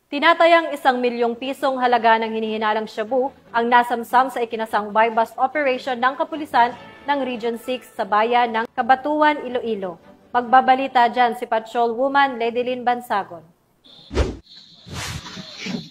Tinatayang 1 milyong pisong halaga ng hinihinalang shabu ang nasamsam sa ikinasang buy-bust operation ng kapulisan ng Region 6 sa bayan ng Cabanatuan, Iloilo. Magbabalita dyan si Patrolwoman Ledilyn Bansagon.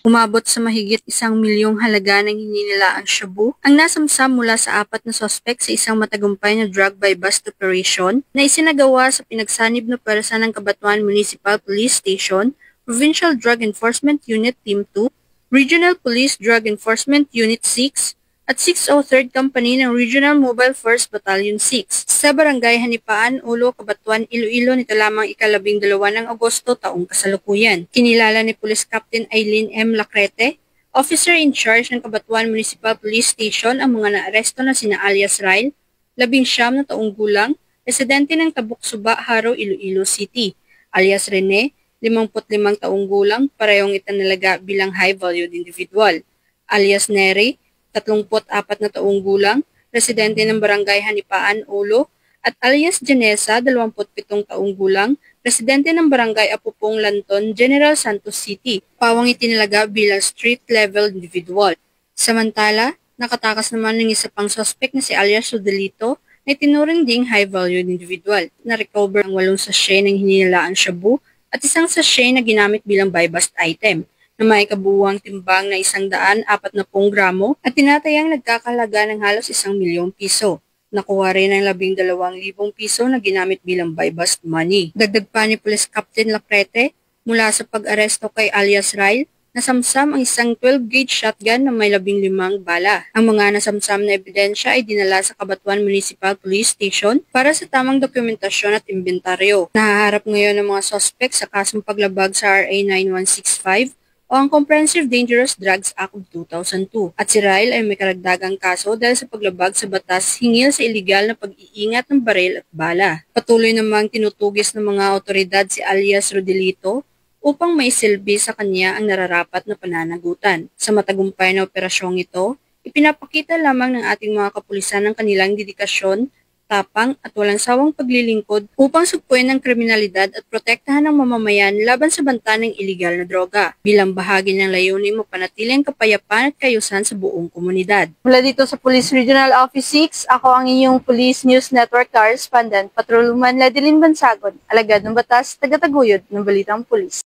Umabot sa mahigit 1 milyong halaga ng hininilaang shabu ang nasamsam mula sa 4 na sospek sa isang matagumpay na drug buy-bust operation na isinagawa sa pinagsanib na pwersa ng Cabanatuan Municipal Police Station, Provincial Drug Enforcement Unit Team 2, Regional Police Drug Enforcement Unit 6, at 603rd Company ng Regional Mobile Force Battalion 6 sa Barangay Hanipaan, Ulo, Cabanatuan, Iloilo nito lamang ika-12 ng Agosto taong kasalukuyan. Kinilala ni Police Captain Eileen M. Lacrete, Officer in Charge ng Cabanatuan Municipal Police Station, ang mga naaresto na sina alias Ryle, 19 na taong gulang, residente ng Tabuk Suba, Haro, Iloilo City, alias Rene, 55 taong gulang, parehong itinalaga bilang high-valued individual, alias Neri, 34 na taong gulang, residente ng Barangay Hanipaan, Ulo, at alias Janessa, 27 taong gulang, residente ng Barangay Apupong, Lanton, General Santos City, pawang itinalaga bilang street-level individual. Samantala, nakatakas naman ng isa pang suspect na si alias Rodelito na itinuring ding high-valued individual. Na-recover ang 8 sachet ng hininilaang shabu at 1 sachet na ginamit bilang buy-bust item na may kabuuang timbang na 140 gramo at tinatayang nagkakahalaga ng halos 1 milyong piso. Nakuha rin ang 12,000 piso na ginamit bilang buy-bust money. Dagdag pa ni Police Captain Lacrete, mula sa pag-aresto kay alias Ryle, nasamsam ang isang 12-gauge shotgun na may 15 bala. Ang mga nasamsam na ebidensya ay dinala sa Cabanatuan Municipal Police Station para sa tamang dokumentasyon at inventaryo. Nahaharap ngayon ng mga suspect sa kasong paglabag sa RA 9165 o ang Comprehensive Dangerous Drugs Act of 2002. At si Ryle ay may karagdagang kaso dahil sa paglabag sa batas hingil sa iligal na pag-iingat ng baril at bala. Patuloy namang tinutugis ng mga otoridad si alias Rodelito upang may silbi sa kanya ang nararapat na pananagutan. Sa matagumpay na operasyong ito, ipinapakita lamang ng ating mga kapulisan ang kanilang dedikasyon, tapang at walang sawang paglilingkod upang sugpuin ang kriminalidad at protektahan ang mamamayan laban sa banta ng iligal na droga. Bilang bahagi ng layunin mapanatili ang kapayapaan at kayusan sa buong komunidad. Mula dito sa Police Regional Office 6, ako ang inyong Police News Network Correspondent, Patrolwoman Ledilyn Bansagon, alagad ng batas, tagataguyod ng Balitang Pulis.